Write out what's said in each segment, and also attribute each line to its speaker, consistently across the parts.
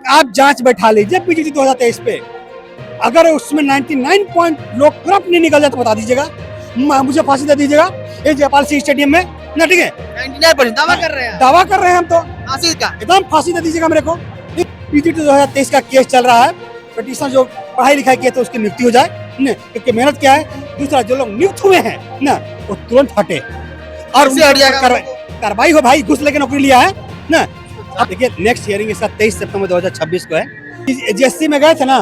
Speaker 1: आप जांच बैठा लीजिए पीजीटी 2023 पे, अगर उसमें 99 पॉइंट लोग करप्ट नहीं निकल जाए तो बता दीजिएगा, मुझे फांसी दे दीजिएगा ये जयपाल सिंह स्टेडियम में ना, ठीक है
Speaker 2: 99% दावा कर रहे हैं,
Speaker 1: दावा कर रहे हैं हम तो
Speaker 2: फांसी का।
Speaker 1: एकदम फांसी दे दीजिएगा मेरे को। पीजीटी 2023 का केस चल रहा है, पिटीशन जो पढ़ाई लिखाई किए तो उसकी नियुक्ति हो जाए न, क्योंकि मेहनत क्या है, दूसरा जो लोग नियुक्त हुए हैं ना वो तुरंत हटे और
Speaker 2: कैसे हट जाएगा?
Speaker 1: कार्रवाई हो भाई, घुस लेके नौकरी लिया है ना। अब देखिए नेक्स्ट हियरिंग इसका 23 सितंबर 2026 को है। जीएसटी में गए थे ना,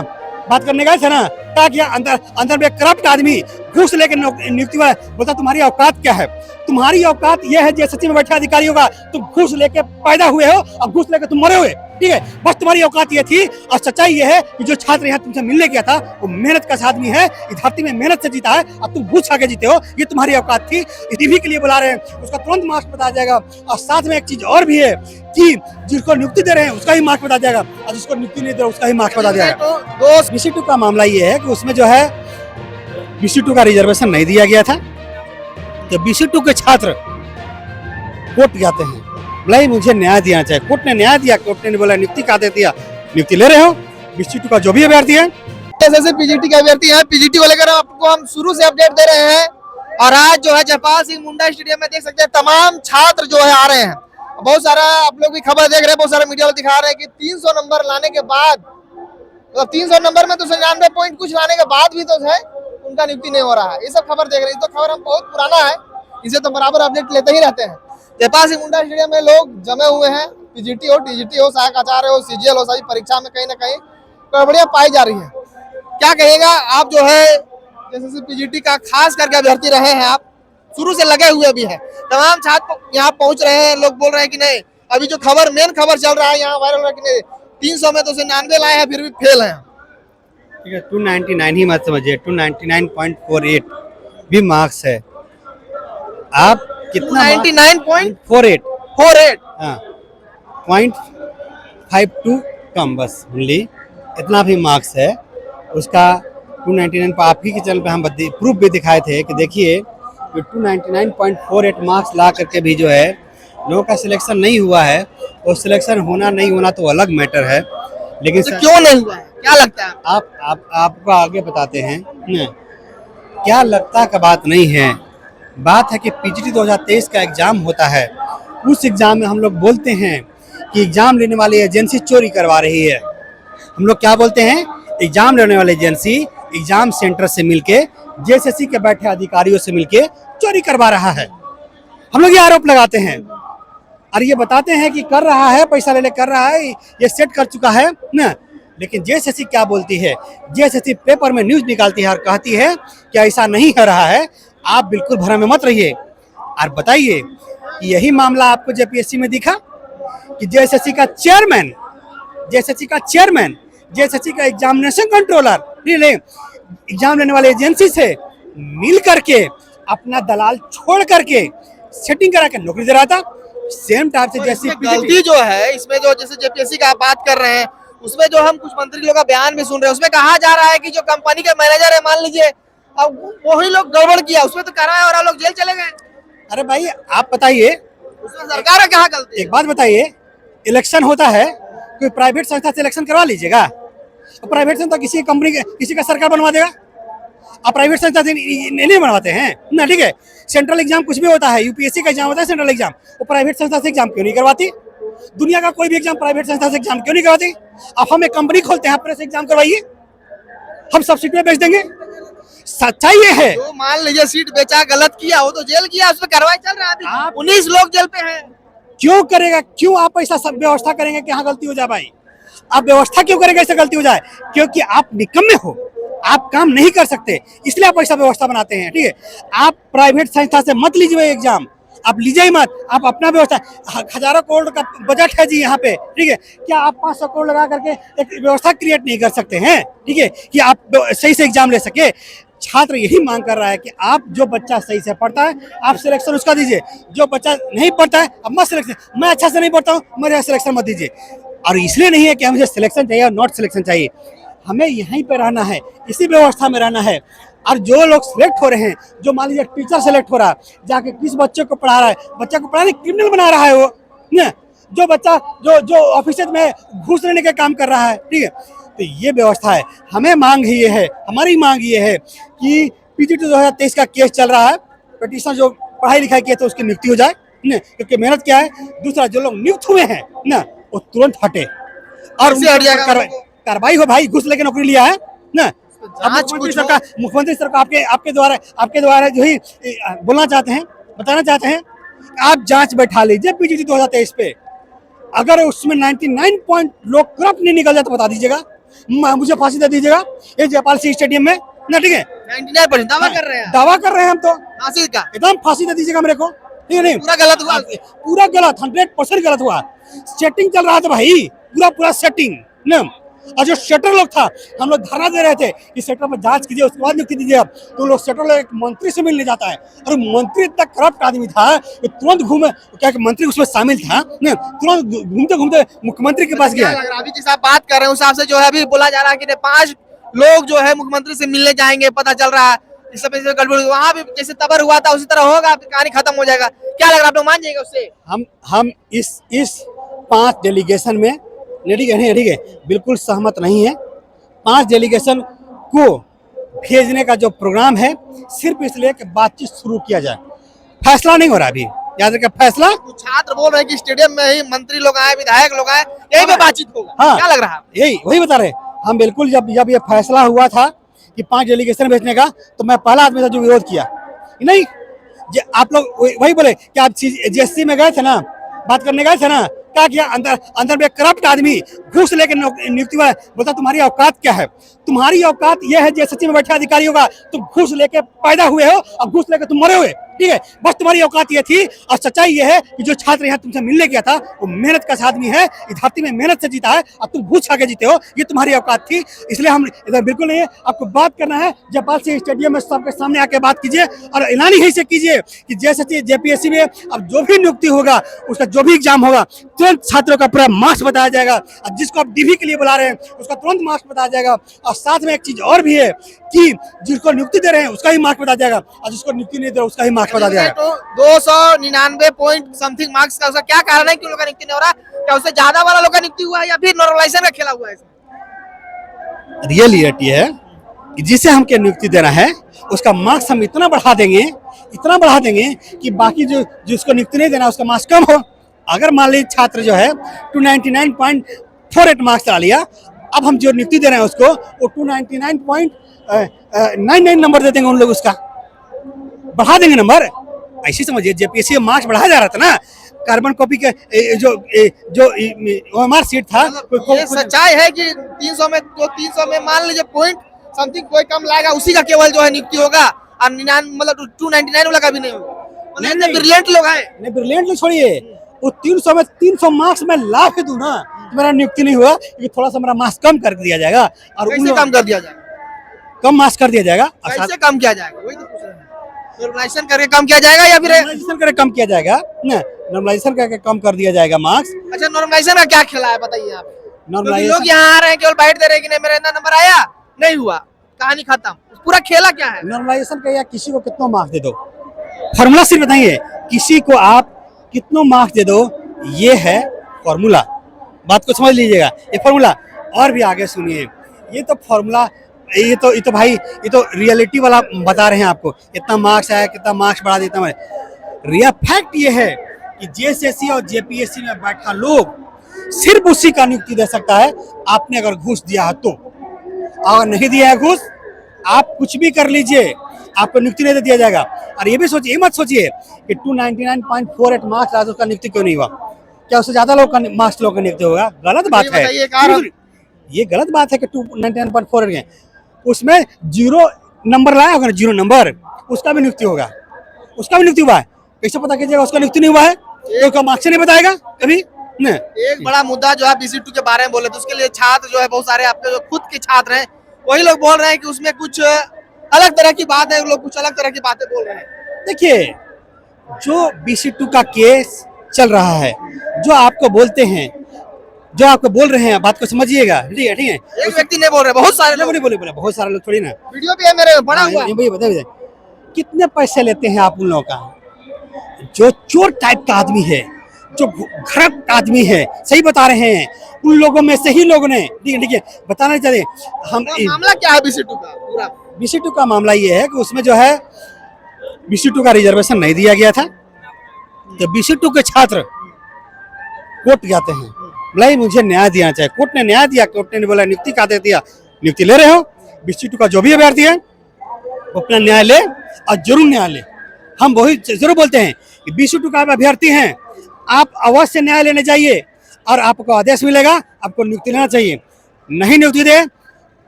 Speaker 1: बात करने गए थे ना, क्या किया अंदर में करप्ट आदमी घूस लेके नियुक्ति हुआ है, बोलता तुम्हारी औकात क्या है, तुम्हारी औकात यह है जीएसटी में बैठे अधिकारियों का, तुम घूस लेके पैदा हुए हो और घूस लेके तुम मरे हुए, ठीक है, बस तुम्हारी औकात ये थी। और सच्चाई ये है कि जो छात्र यहाँ तुमसे मिलने गया था वो मेहनत का आदमी है, इस धरती में मेहनत से जीता है और तुम घूस खा के जीते हो, ये तुम्हारी औकात थी। टीवी के लिए बुला रहे हैं, उसका तुरंत मार्क्स बताया जाएगा। और साथ में एक चीज और भी है कि जिसको नियुक्ति दे रहे हैं उसका ही मार्क्स बताया जाएगा और जिसको नियुक्ति नहीं दे रहे उसका ही मार्क्स बताया जाएगा।
Speaker 2: तो
Speaker 1: बीसी 2 का मामला ये है कि उसमें जो है बीसी 2 का रिजर्वेशन नहीं दिया गया था, तो बीसी 2 के छात्र कोर्ट जाते हैं, बोला मुझे न्याय दिया चाहिए, कोर्ट ने न्याय दिया, कोर्ट ने बोला नियुक्ति का दे दिया, नियुक्ति ले रहे हो। बीसी 2 का जो भी अभ्यर्थी है
Speaker 2: जैसे पीजीटी के अभ्यर्थी हैं, पीजीटी को लेकर आपको हम शुरू से अपडेट दे रहे हैं। और आज जो है जयपाल सिंह मुंडा स्टेडियम में देख सकते हैं तमाम छात्र जो है आ रहे हैं। बहुत सारा आप लोग भी खबर देख रहे हैं, बहुत सारे मीडिया वाले दिखा रहे हैं कि 300 नंबर लाने के बाद, मतलब 300 नंबर में तो 99 पॉइंट कुछ लाने के बाद भी तो है उनका नियुक्ति नहीं हो रहा है। ये सब खबर देख रहे हैं, तो खबर हम बहुत पुराना है, इसे तो बराबर अपडेट लेते ही रहते हैं। जयपाल सिंह मुंडा स्टेडियम में लोग जमे हुए हैं, पीजीटी हो, टीजीटी हो, सहायक आचार्य हो, सीजीएल हो, सभी परीक्षा में कहीं ना कहीं गड़बड़ियां पाई जा रही है। क्या कहिएगा आप जो है जैसे पीजीटी का खास करके अभ्यर्थी रहे हैं, आप शुरू से लगे हुए भी हैं, तमाम छात्र यहाँ पहुंच रहे हैं, लोग बोल रहे हैं कि नहीं अभी जो खबर मेन खबर चल रहा है यहाँ वायरल हो रहा है कि नहीं 300 में तो 99 लाए हैं फिर भी फेल हैं।
Speaker 1: ठीक है 299 ही मत समझिए, 299.48 भी मार्क्स है। आप कितना
Speaker 2: 99.48
Speaker 1: हाँ 0.52 कम बस ओनली, इतना भी मार्क्स है उसका। 299 पर आप ही के चैनल पे हम प्रूफ भी दिखाए थे कि देखिए 299.48 मार्क्स ला करके भी जो है लोगों का सिलेक्शन नहीं हुआ है। और सिलेक्शन होना नहीं होना तो अलग मैटर है, लेकिन
Speaker 2: तो क्यों नहीं हुआ है, क्या लगता है?
Speaker 1: आपको आगे बताते हैं न, क्या लगता का बात नहीं है, बात है कि पीजीटी 2023 का एग्जाम होता है, उस एग्जाम में हम लोग बोलते हैं कि एग्जाम लेने वाली एजेंसी चोरी करवा रही है। हम लोग क्या बोलते हैं, एग्जाम लेने वाली एजेंसी एग्जाम सेंटर से मिलके जेएसएससी के बैठे अधिकारियों से मिलके चोरी करवा रहा है। हम लोग ये आरोप लगाते हैं और ये बताते हैं कि कर रहा है, पैसा ले कर रहा है, ये सेट कर चुका है ना। लेकिन जेएसएससी क्या बोलती है, जेएसएससी पेपर में न्यूज निकालती है और कहती है कि ऐसा नहीं हो रहा है, आप बिल्कुल भ्रम में मत रहिए। और बताइए यही मामला आपको जेपीएससी में दिखा कि जेएसएससी का चेयरमैन, जेएसएससी का एग्जामिनेशन कंट्रोलर एग्जाम लेने वाले एजेंसी से मिल करके अपना दलाल छोड़ करके सेटिंग करा के नौकरी दे रहा था। सेम टाइप से जैसे
Speaker 2: गलती जो है इसमें जो जैसे जेपीएससी का आप बात कर रहे हैं, उसमें जो हम कुछ मंत्री लोग का बयान भी सुन रहे हैं, उसमें कहा जा रहा है कि जो कंपनी के मैनेजर है मान लीजिए, अब वही लोग गड़बड़ किया, उसमें तो कार्रवाई हो रहा, लोग जेल चले गए।
Speaker 1: अरे भाई आप बताइए,
Speaker 2: उसमें सरकार का कहाँ गलती?
Speaker 1: एक बात बताइए, इलेक्शन होता है, कोई प्राइवेट संस्था से इलेक्शन करवा लीजिएगा, प्राइवेट संस्था किसी कंपनी के किसी का सरकार बनवा देगा, आप प्राइवेट संस्था से नहीं बनवाते हैं ना, ठीक है। सेंट्रल एग्जाम कुछ भी होता है, यूपीएससी का एग्जाम होता है सेंट्रल एग्जाम, वो प्राइवेट संस्था से एग्जाम क्यों नहीं करवाती? दुनिया का कोई भी एग्जाम प्राइवेट संस्था से एग्जाम क्यों नहीं करवाती? अब हम एक कंपनी खोलते हैं, अपने से एग्जाम करवाइए, हम सब्सिडी में बेच देंगे। सच्चाई ये है,
Speaker 2: तो मान लीजिए सीट बेचा, गलत किया, वो तो जेल किया, उसमें कार्रवाई चल रहा है, 19 लोग जेल पे हैं।
Speaker 1: क्यों करेगा, क्यों आप ऐसा सब व्यवस्था करेंगे कि यहाँ गलती हो जाए? भाई आप व्यवस्था क्यों करेंगे ऐसे गलती हो जाए? क्योंकि आप निकम्मे हो, आप काम नहीं कर सकते, इसलिए आप ऐसा व्यवस्था बनाते हैं, ठीक है। आप प्राइवेट संस्था से मत लीजिए एग्जाम, आप लीजिए ही मत, आप अपना व्यवस्था, हजारों करोड़ का बजट है जी यहाँ पे, ठीक है। क्या आप 500 करोड़ लगा करके एक व्यवस्था क्रिएट नहीं कर सकते हैं, ठीक है, कि आप सही से एग्जाम ले सके? छात्र यही मांग कर रहा है कि आप जो बच्चा सही से पढ़ता है आप सिलेक्शन उसका दीजिए, जो बच्चा नहीं पढ़ता है अब मत सिलेक्शन, मैं अच्छा से नहीं पढ़ता हूँ मेरा सिलेक्शन मत दीजिए। और इसलिए नहीं है कि हमें सिलेक्शन चाहिए और नॉट सिलेक्शन चाहिए, हमें यहीं पे रहना है, इसी व्यवस्था में रहना है। और जो लोग सिलेक्ट हो रहे हैं, जो मान लीजिए टीचर सिलेक्ट हो रहा है, जाके किस बच्चे को पढ़ा रहा है, बच्चे को पढ़ाने क्रिमिनल बना रहा है वो, जो बच्चा जो जो ऑफिस में घूस लेने का काम कर रहा है, ठीक है। तो ये व्यवस्था है। हमें मांग ही ये है, हमारी मांग ये है कि पीजीटी 2023 का केस चल रहा है, पिटीशन जो पढ़ाई लिखाई किए तो उसकी नियुक्ति हो जाए न, क्योंकि मेहनत क्या है। दूसरा, जो लोग नियुक्त हुए हैं ना, वो तुरंत हटे और
Speaker 2: कैसे हट जाएगा वो लोग?
Speaker 1: कार्रवाई हो। भाई घुस लेके नौकरी लिया है ना। अब मुख्यमंत्री सर का आपके द्वारा जो ही बोलना चाहते हैं, बताना चाहते हैं, आप जांच बैठा लीजिए पीजीटी 2023 पे। अगर उसमें 99 पॉइंट लोग करप्ट नहीं निकल जाए तो बता दीजिएगा, मुझे फांसी दे दीजिएगा ये जयपाल सिंह स्टेडियम में ना, ठीक है।
Speaker 2: 99% दावा कर रहे हैं,
Speaker 1: दावा कर रहे हैं हम तो,
Speaker 2: फांसी का
Speaker 1: एकदम फांसी दे दीजिएगा मेरे को, ठीक है। नहीं,
Speaker 2: पूरा गलत हुआ,
Speaker 1: पूरा गलत, 100% गलत हुआ। सेटिंग चल रहा था भाई, पूरा सेटिंग ना। और जो शटर लोग था, हम लोग धरना दे रहे थे कि सेटर पर जांच कीजिए, उसके बाद नियुक्ति दीजिए। तो लोग सेटर लोग एक मंत्री से मिलने जाता है, और मंत्री इतना करप्ट आदमी था कि तुरंत घूमे, क्या कि मंत्री उसमें शामिल था ना, तुरंत घूमते घूमते मुख्यमंत्री के पास गया।
Speaker 2: अभी जिस आप बात कर रहे हैं उस हिसाब से जो है अभी बोला जा रहा है कि 5 लोग जो है मुख्यमंत्री से मिलने जाएंगे, पता चल रहा है। इस सब गड़बड़ वहाँ भी जैसे तबर हुआ था उसी तरह होगा, कहानी खत्म हो जाएगा। क्या लग रहा है, आप लोग मान जाएंगे उससे?
Speaker 1: हम इस 5 डेलीगेशन में, ठीक है, बिल्कुल सहमत नहीं है। 5 डेलीगेशन को भेजने का जो प्रोग्राम है, सिर्फ इसलिए कि बातचीत शुरू किया जाए। फैसला नहीं हो रहा अभी, याद रखिए फैसला।
Speaker 2: छात्र बोल रहे हैं कि स्टेडियम में ही मंत्री लोग आए, विधायक लोग आए, यही पे बातचीत होगा।
Speaker 1: हाँ,
Speaker 2: क्या लग रहा है?
Speaker 1: यही वही बता रहे हम। बिल्कुल जब ये फैसला हुआ था कि 5 डेलीगेशन भेजने का, तो मैं पहला आदमी था जो विरोध किया। नहीं, आप लोग वही बोले कि आप जीएससी में गए थे ना, बात करने गए थे ना, क्या किया? अंदर में करप्ट आदमी घूस लेकर नियुक्ति हुआ है। बोलता तुम्हारी औकात क्या है? तुम्हारी औकात यह है जीएससी में बैठे अधिकारियों का, तुम घूस लेके पैदा हुए हो और घूस लेके तुम मरे हुए, ठीक है। बस तुम्हारी औकात ये थी। और सच्चाई ये है कि जो छात्र यहाँ तुमसे मिलने गया था वो मेहनत का आदमी है, इस धरती में मेहनत से जीता है, और तुम घूस खा के जीते हो। ये तुम्हारी औकात थी, इसलिए हम इधर बिल्कुल नहीं है। आपको बात करना है जयपाल सिंह स्टेडियम में, सबके सामने आके बात कीजिए और ऐलान ही से कीजिए कि जैसे जेपीएससी में अब जो भी नियुक्ति होगा, उसका जो भी एग्जाम होगा, तुरंत छात्रों का पूरा मार्क्स बताया जाएगा। और जिसको आप डीवी के लिए बुला रहे हैं उसका तुरंत मार्क्स बताया जाएगा। और साथ में एक चीज और भी है कि जिसको नियुक्ति दे रहे हैं उसका ही मार्क्स बताया जाएगा, और जिसको नियुक्ति नहीं दे रहे उसका ही मार्क्स बताया जाएगा।
Speaker 2: तो 299 पॉइंट समथिंग मार्क्स का उसका क्या कारण है कि लोगों का नियुक्ति नहीं हो रहा? क्या उससे ज्यादा वाला लोग का नियुक्ति हुआ है या फिर नॉर्मलाइजेशन का खेला हुआ है?
Speaker 1: रियलिटी है कि जिसे हम क्या नियुक्ति देना है उसका मार्क्स हम इतना बढ़ा देंगे कि बाकी जो जिसको नियुक्ति नहीं देना उसका मार्क्स कम हो। अगर मान लीजिए छात्र जो है 299.48 मार्क्स ला लिया, अब हम जो नियुक्ति दे रहे हैं उसको वो 299.99 नंबर दे देंगे उन लोग, उसका बढ़ा देंगे नंबर। ऐसी समझिए जेपीएससी में मार्क्स बढ़ाया जा रहा था ना, कार्बन कॉपी के जो ओएमआर सीट था।
Speaker 2: ये सच्चाई है कि 300 में मान लीजिए पॉइंट समथिंग कोई कम लाएगा, उसी का केवल जो है नियुक्ति होगा, और 99 मतलब 299 वाला का भी नहीं होगा। नहीं, ब्रिलियंट लोग हैं।
Speaker 1: नहीं, ब्रिलियंट लोग छोड़िए, वो 300 में 300 मार्क्स में ला के दूं ना, तो मेरा नियुक्ति नहीं हुआ, क्योंकि थोड़ा सा मेरा मार्क्स कम कर दिया जाएगा। और
Speaker 2: कैसे कम कर दिया जाएगा?
Speaker 1: कम मार्क्स कर दिया जाएगा।
Speaker 2: कैसे कम किया जाएगा? वही तो पूछ रहे हैं। नॉर्मलाइजेशन करके कम किया जाएगा या फिर
Speaker 1: नॉर्मलाइजेशन करके कम किया जाएगा ना? नॉर्मलाइजेशन करके कम कर दिया जाएगा मार्क्स।
Speaker 2: अच्छा, नॉर्मलाइजेशन का क्या खेला है बताइए आप?
Speaker 1: नॉर्मलाइजेशन
Speaker 2: लोग यहाँ आ रहे हैं केवल बैठ दे रहे हैं कि नहीं मेरा इतना नंबर आया, नहीं हुआ, कहानी खत्म। पूरा खेला क्या है?
Speaker 1: नॉर्मलाइजेशन का या किसी को कितना मार्क्स दे दो, फॉर्मूला सिर्फ बताइए, किसी को आप कितना मार्क्स दे दो, ये है फॉर्मूला। बात को समझ लीजिएगा, ये फॉर्मूला। और भी आगे सुनिए, ये तो फॉर्मूला, ये तो भाई ये तो रियलिटी वाला बता रहे हैं आपको, इतना मार्क्स आया, कितना मार्क्स बढ़ा देता है। रियल फैक्ट ये है कि जेएसएससी और जेपीएससी में बैठा लोग सिर्फ उसी का नियुक्ति दे सकता है आपने अगर घूस दिया है तो। अगर नहीं दिया है घूस, आप कुछ भी कर लीजिए, आपको नियुक्ति नहीं दिया जाएगा। और ये भी सोचिए, ये मत सोचिए कि 299.48 मार्क्स आया तो उसका नियुक्ति क्यों नहीं हुआ। क्या उससे ज्यादा लोग का मार्क्स लोग का नियुक्ति होगा? गलत बात है, ये गलत बात है कि 299.48 गए, उसमें 0 नंबर लाया होगा ना, 0 नंबर, उसका भी नियुक्ति होगा, उसका भी नियुक्ति हुआ है। कैसे पता कीजिएगा उसका नियुक्ति नहीं हुआ है? तो मार्क्स नहीं बताएगा कभी नहीं।
Speaker 2: एक बड़ा मुद्दा जो है BC2 के बारे में बोले तो उसके लिए छात्र जो है बहुत सारे आपके जो खुद के छात्र हैं वही लोग बोल रहे हैं कि उसमें कुछ अलग तरह की बात है, लोग कुछ अलग तरह की बातें बोल रहे हैं।
Speaker 1: देखिए, जो BC2 का केस चल रहा है, जो आपको बोलते हैं, जो आपको बोल रहे हैं, बात को समझिएगा, ठीक है, ठीक है।
Speaker 2: एक व्यक्ति नहीं बोल रहे, बहुत सारे लोग
Speaker 1: बोले, बहुत सारे लोग थोड़ी ना।
Speaker 2: वीडियो भी है मेरे बड़ा हुआ।
Speaker 1: बताइए कितने पैसे लेते हैं आप उन लोगों का? जो चोर टाइप का आदमी है, जो घरक आदमी है, सही बता रहे हैं, उन लोगों में से ही लोगों ने ठीक है बताना चाहते हम।
Speaker 2: मामला क्या है BC2 का पूरा?
Speaker 1: BC2 का मामला ये है कि उसमें जो है BC2 का रिजर्वेशन नहीं दिया गया था, तो BC2 के छात्र कोर्ट जाते हैं, बोला मुझे न्याय दिया चाहिए। कोर्ट ने न्याय दिया, कोर्ट ने बोला नियुक्ति का दे दिया, नियुक्ति ले रहे हो। BC2 का जो भी अभ्यर्थी है वो अपना न्याय ले और जरूर न्याय ले। हम वही जरूर बोलते हैं कि BC2 का अभ्यर्थी हैं, आप अवश्य न्याय लेने चाहिए और आपको आदेश मिलेगा, आपको नियुक्ति लेना चाहिए। नहीं नियुक्ति दे,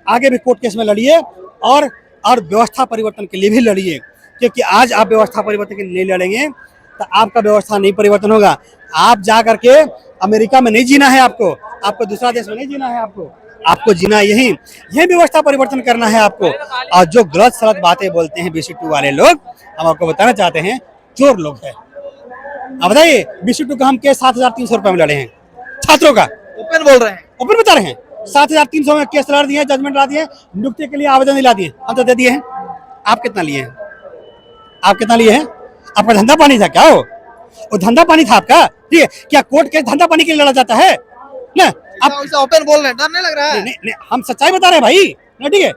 Speaker 1: आगे भी कोर्ट केस में लड़िए और व्यवस्था परिवर्तन के लिए भी लड़िए, क्योंकि आज आप व्यवस्था परिवर्तन के लिए लड़ेंगे तो आपका व्यवस्था नहीं परिवर्तन होगा। आप जा करके अमेरिका में नहीं जीना है, आपको दूसरा देश में नहीं जीना है, आपको जीना यही व्यवस्था परिवर्तन करना है आपको। और जो गलत सलत बातें बोलते हैं BC2 वाले लोग, हम आपको बताना चाहते हैं चोर लोग हैं। अब बताइए BC2 का हम केस 7,300 रुपये में लड़े हैं, छात्रों का
Speaker 2: ओपन बोल रहे हैं,
Speaker 1: ओपन बता रहे हैं। 7,300 में केस लड़ दिए, जजमेंट ला दिए, नियुक्ति के लिए आवेदन दिला दिए, हम तो दे दिए हैं। आप कितना लिए हैं? आप कितना लिए हैं? आपका धंधा पानी था क्या? वो धंधा पानी था आपका? ठीक है, क्या कोर्ट के धंधा पानी के लिए लड़ा जाता है ना? आप
Speaker 2: ओपन बोल रहे हैं, डर नहीं लग रहा है?
Speaker 1: नहीं, हम सच्चाई बता रहे हैं भाई ना, ठीक है।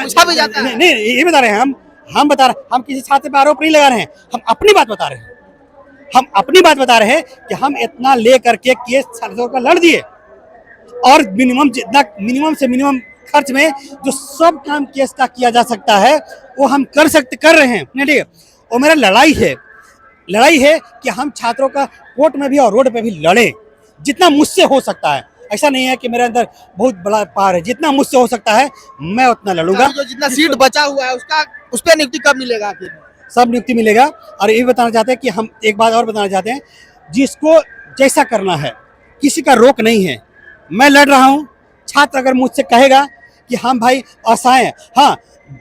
Speaker 2: पूछा भी जाता है।
Speaker 1: नहीं, ये बता रहे हैं हम बता रहे हैं, हम किसी छात्र पर आरोप नहीं लगा रहे हैं, हम अपनी बात बता रहे हैं। हम अपनी बात बता रहे हैं कि हम इतना ले करके केस छात्रों का लड़ दिए और मिनिमम से मिनिमम खर्च में जो सब काम केस का किया जा सकता है वो हम कर रहे हैं, ठीक है। और मेरा लड़ाई है कि हम छात्रों का कोर्ट में भी और रोड पे भी लड़े, जितना मुझसे हो सकता है। ऐसा नहीं है कि मेरे अंदर बहुत बड़ा पार है, जितना मुझसे हो सकता है मैं उतना लड़ूंगा।
Speaker 2: जो जितना सीट बचा हुआ है उस पर नियुक्ति कब मिलेगा? आखिर
Speaker 1: सब नियुक्ति मिलेगा। और ये बताना चाहते हैं कि हम एक बात और बताना चाहते हैं, जिसको जैसा करना है, किसी का रोक नहीं है। मैं लड़ रहा हूँ, छात्र अगर मुझसे कहेगा कि हम भाई असहाय हैं, हाँ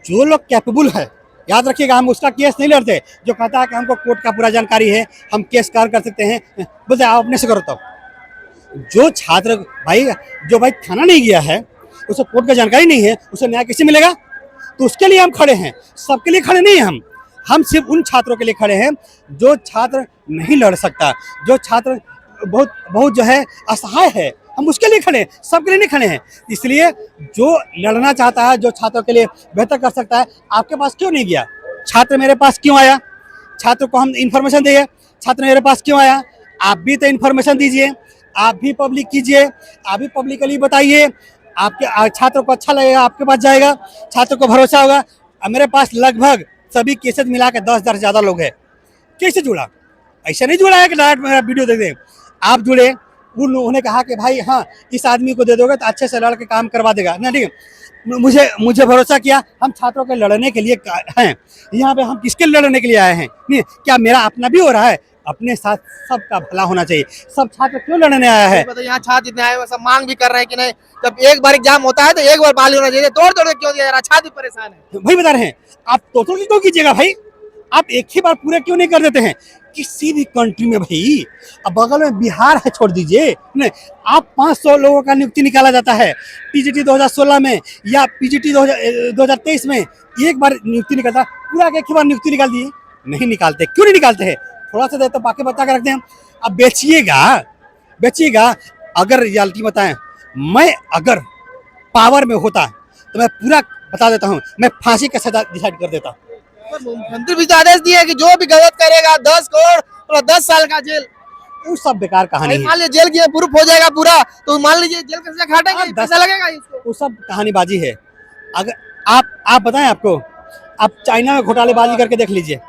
Speaker 1: जो लोग कैपेबल है, याद रखिएगा, हम उसका केस नहीं लड़ते। जो कहता है कि हमको कोर्ट का पूरा जानकारी है, हम केस कर सकते हैं, बोलते आप अपने से करो। तब जो छात्र जो भाई थाना नहीं गया है, उसे कोर्ट का जानकारी नहीं है, उसे न्याय कैसे मिलेगा? तो उसके लिए हम खड़े हैं, सबके लिए खड़े नहीं हैं। हम सिर्फ उन छात्रों के लिए खड़े हैं जो छात्र नहीं लड़ सकता, जो छात्र बहुत जो है असहाय है, हम उसके लिए खड़े हैं, सबके लिए नहीं खड़े हैं। इसलिए जो लड़ना चाहता है, जो छात्रों के लिए बेहतर कर सकता है, आपके पास क्यों नहीं गया? छात्र मेरे पास क्यों आया? छात्र को हम इन्फॉर्मेशन देंगे, छात्र मेरे पास क्यों आया? आप भी तो इन्फॉर्मेशन दीजिए, आप भी पब्लिक कीजिए, आप भी पब्लिकली बताइए, आपके छात्रों को अच्छा लगेगा, आपके पास जाएगा, छात्र को भरोसा होगा। मेरे पास लगभग सभी केसेस मिला के 10,000 से ज़्यादा लोग हैं। कैसे जुड़ा? ऐसा नहीं जुड़ा है कि डायरेक्ट मेरा वीडियो देख दें। आप जुड़े, उन्होंने कहा कि भाई हाँ इस आदमी को दे दोगे तो अच्छे से लड़ के काम करवा देगा ना, ठीक है। मुझे भरोसा किया। हम छात्रों के लड़ने के लिए हैं यहाँ पे। हम किसके लड़ने के लिए आए हैं? नहीं, क्या मेरा अपना भी हो रहा है? अपने साथ सबका भला होना चाहिए। सब छात्र क्यों लड़ने आया है?
Speaker 2: यहाँ छात्र जितने आए वो सब मांग भी कर रहे हैं कि नहीं, जब एक बार एग्जाम होता है तो एक बार बहाली होना चाहिए, तोड़ के क्यों दिया जा रहा? छात्र परेशान है।
Speaker 1: वही बता रहे हैं, आप टोटल क्यों कीजिएगा भाई? आप एक ही बार पूरे क्यों नहीं कर देते हैं? किसी भी कंट्री में भाई, अब बगल में बिहार है, छोड़ दीजिए नहीं, आप 500 लोगों का नियुक्ति निकाला जाता है। PGT 2016 में या PGT 2023 में एक बार नियुक्ति निकलता, पूरा एक ही बार नियुक्ति निकाल दिए? नहीं निकालते। क्यों नहीं निकालते हैं? थोड़ा सा देर तो बाकी बचा के रखते हैं। अब बेचिएगा। अगर रियलिटी बताएं, मैं अगर पावर में होता तो मैं पूरा बता देता हूँ, मैं फांसी का सजा डिसाइड कर देता।
Speaker 2: मंत्री भी तो आदेश दिए कि जो भी गलत करेगा 10 करोड़ और 10 साल का जेल।
Speaker 1: वो सब बेकार कहानी है।
Speaker 2: मान लीजिए जेल की प्रूफ हो जाएगा पूरा, तो मान लीजिए जेल का सजा काटेंगे, पैसा लगेगा इसको।
Speaker 1: वो सब कहानीबाजी है। अगर आप बताएं, आपको आप चाइना में घोटालेबाजी करके देख लीजिए,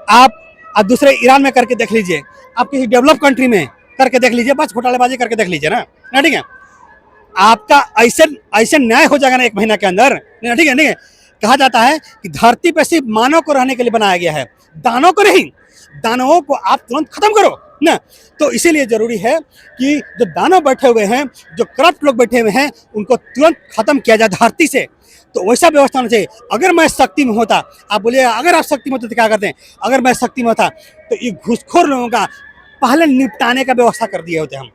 Speaker 1: आप दूसरे ईरान में करके देख लीजिए, आप किसी डेवलप कंट्री में करके देख लीजिए, बस घोटालेबाजी करके देख लीजिए ना, ठीक है। आपका ऐसे न्याय हो जाएगा ना 1 महीना के अंदर, ठीक है। नहीं, कहा जाता है कि धरती पर सिर्फ मानव को रहने के लिए बनाया गया है, दानों को नहीं। दानवों को आप तुरंत खत्म करो ना। तो इसीलिए जरूरी है कि जो दानव बैठे हुए हैं, जो करप्ट लोग बैठे हुए हैं, उनको तुरंत खत्म किया जाए धरती से। तो वैसा व्यवस्था होना चाहिए। अगर मैं शक्ति में होता, आप बोलिए अगर आप शक्ति में होते तो क्या करते हैं? अगर मैं शक्ति में होता तो ये घुसखोर लोगों का पहले निपटाने का व्यवस्था कर दिए होते, हम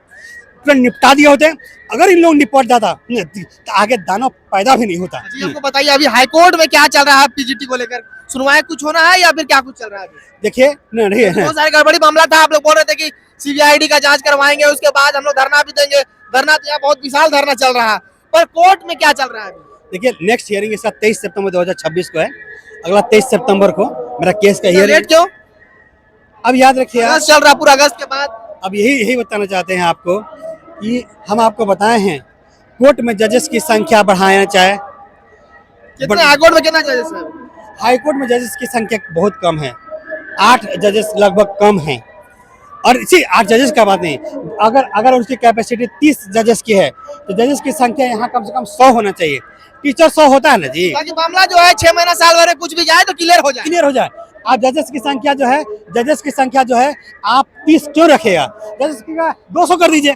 Speaker 1: निपटा दिए होते। अगर इन लोग निपट जाता तो आगे दानव पैदा भी नहीं होता।
Speaker 2: जी, हमको बताइए अभी हाईकोर्ट में क्या चल रहा है PGT को लेकर? सुनवाई कुछ होना है या फिर क्या कुछ चल रहा है?
Speaker 1: देखिए नहीं
Speaker 2: बहुत सारे गड़बड़ी मामला था, आप लोग बोल रहे थे कि सीबीआईडी का जांच करवाएंगे, उसके बाद हम लोग धरना भी देंगे। धरना तो यहाँ बहुत विशाल धरना चल रहा है, पर कोर्ट में क्या चल रहा है अभी?
Speaker 1: देखिए नेक्स्ट हियरिंग इसका 23 सितंबर 2026 को है। अगला 23 सितंबर को मेरा केस का
Speaker 2: लेट
Speaker 1: हियरिंग।
Speaker 2: क्यों?
Speaker 1: अब याद रखिए,
Speaker 2: अगस्त चल रहा, पूरा अगस्त के बाद।
Speaker 1: अब यही बताना चाहते हैं आपको कि हम आपको बताए हैं कोर्ट में जजेस की संख्या बढ़ाना चाहे।
Speaker 2: कितने हाईकोर्ट में कितना जजेस है?
Speaker 1: हाईकोर्ट में जजेस की संख्या बहुत कम है, 8 जजेस लगभग कम हैं। और इसी 8 जजेस का बात नहीं, अगर उसकी कैपेसिटी 30 जजेस की है तो जजेस की संख्या यहाँ कम से कम 100 होना चाहिए। टीचर 100 होता है ना जी,
Speaker 2: ताकि मामला जो है 6 महीना साल भर में कुछ भी जाए तो क्लियर हो जाए।
Speaker 1: आप जजेस की संख्या जो है आप 30 क्यों रखेगा? जजेस की 200 कर दीजिए,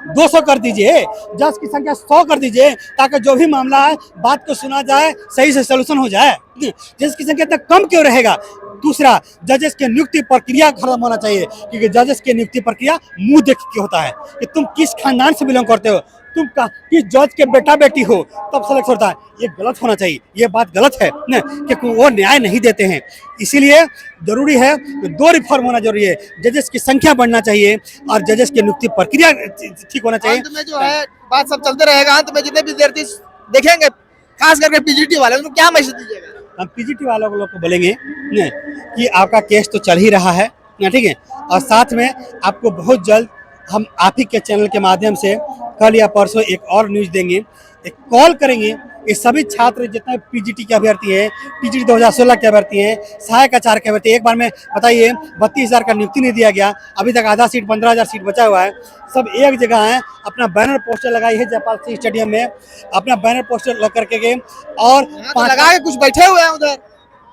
Speaker 1: 200 कर दीजिए, जज की संख्या 100 कर दीजिए, ताकि जो भी मामला है बात को सुना जाए, सही से सलूशन हो जाए। जज की संख्या इतना कम क्यों रहेगा? दूसरा, जजेस की नियुक्ति प्रक्रिया खत्म होना चाहिए, क्योंकि जजेस की नियुक्ति प्रक्रिया मुंह देख के होता है कि तुम किस खानदान से बिलोंग करते हो, तुम किस जज के बेटा बेटी हो, तब सेलेक्ट होता है। ये गलत होना चाहिए, ये बात गलत है ना, कि वो न्याय नहीं देते हैं। इसीलिए जरूरी है कि 2 रिफॉर्म होना जरूरी है, जजेस की संख्या बढ़ना चाहिए और जजेस की नियुक्ति प्रक्रिया ठीक होना चाहिए।
Speaker 2: अंत में जो है बात सब चलते रहेगा, अंत में जितने भी विद्यार्थी देखेंगे, खास करके पीजीटी वाले, उनको क्या मैसेज दीजिएगा?
Speaker 1: हम पीजीटी वालों को बोलेंगे न, कि आपका केस तो चल ही रहा है ना, ठीक है, और साथ में आपको बहुत जल्द हम आप ही के चैनल के माध्यम से कल या परसों एक और न्यूज़ देंगे, एक कॉल करेंगे। ये सभी छात्र जितने पीजीटी के अभ्यर्थी हैं, पीजीटी 2016 के अभ्यर्थी हैं, सहायक आचार्य के अभ्यर्थी, एक बार में बताइए 32,000 का नियुक्ति नहीं दिया गया, अभी तक आधा सीट 15,000 सीट बचा हुआ है। सब एक जगह हैं, अपना बैनर पोस्टर लगाई है जयपाल सिंह स्टेडियम में, अपना बैनर पोस्टर लग करके गए और
Speaker 2: तो लगा के कुछ बैठे हुए हैं उधर,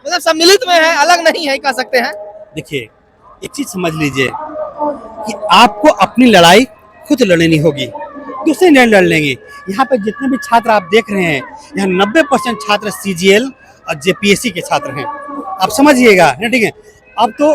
Speaker 2: मतलब सम्मिलित में है, अलग नहीं है, कह सकते हैं।
Speaker 1: देखिए एक चीज समझ लीजिए कि आपको अपनी लड़ाई खुद लड़नी होगी, दूसरे नहीं लड़ लेंगे। यहाँ पे जितने भी छात्र आप देख रहे हैं, यहाँ 90% छात्र सीजीएल और जेपीएससी के छात्र हैं, आप समझिएगा ना, ठीक है। अब तो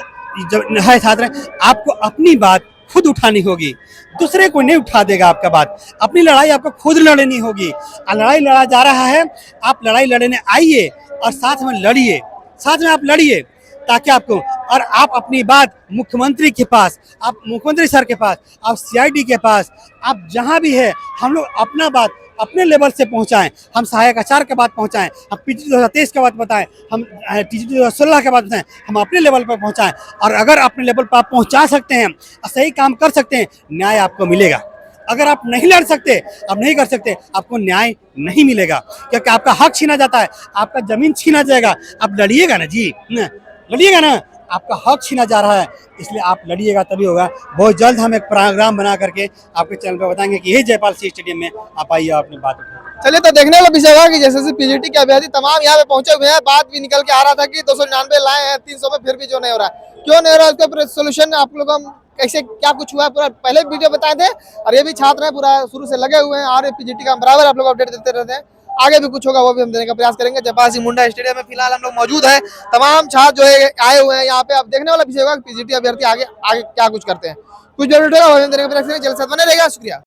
Speaker 1: जब है छात्र, आपको अपनी बात खुद उठानी होगी, दूसरे को नहीं उठा देगा आपका बात। अपनी लड़ाई आपको खुद लड़नी होगी, और लड़ाई लड़ा जा रहा है, आप लड़ाई लड़ने आइए और साथ में लड़िए, साथ में आप लड़िए, ताकि आपको, और आप अपनी बात मुख्यमंत्री के पास, आप मुख्यमंत्री सर के पास, आप सीआईडी के पास, आप जहां भी है, हम लोग अपना बात अपने लेवल से पहुंचाएं। हम सहायक आचार्य के बात पहुंचाएं, हम पीजीटी 2023 के बात बताएं, हम पीजीटी 2016 के बात बताएं, हम अपने लेवल पर पहुंचाएं। और अगर अपने लेवल पर आप पहुंचा सकते हैं और सही काम कर सकते हैं, न्याय आपको मिलेगा। अगर आप नहीं लड़ सकते, आप नहीं कर सकते, आपको न्याय नहीं मिलेगा, क्योंकि आपका हक छीना जाता है, आपका जमीन छीना जाएगा। आप लड़िएगा ना जी, लड़िएगा ना, आपका हक छीना जा रहा है, इसलिए आप लड़िएगा तभी होगा। बहुत जल्द हम एक प्रोग्राम बना करके आपके चैनल पर बताएंगे कि यही जयपाल सिंह स्टेडियम में आप आइए, अपनी बात उठाइए।
Speaker 2: चलिए, तो देखने वाला विषय होगा कि जैसे पीजीटी के अभ्यर्थी तमाम यहाँ पे पहुंचे हुए हैं। बात भी निकल के आ रहा था कि 299 लाए हैं 300 में, फिर भी जो नहीं हो रहा, क्यों नहीं हो रहा, उसका पूरा सोल्यूशन आप लोग हम कैसे क्या कुछ हुआ है पूरा पहले वीडियो बताए थे। और ये भी छात्र हैं, पूरा शुरू से लगे हुए हैं, और पीजीटी का बराबर आप लोग अपडेट देते रहते हैं। आगे भी कुछ होगा वो भी हम देने का प्रयास करेंगे। जयपाल सिंह मुंडा स्टेडियम में फिलहाल हम लोग मौजूद है, तमाम छात्र जो है आए हुए हैं यहाँ पे। अब देखने वाला विषय होगा कि पीजीटी अभ्यर्थी आगे क्या कुछ करते हैं। कुछ जरूर देने का प्रयास करेंगे। जल्द से जल्द बने रहेगा। शुक्रिया।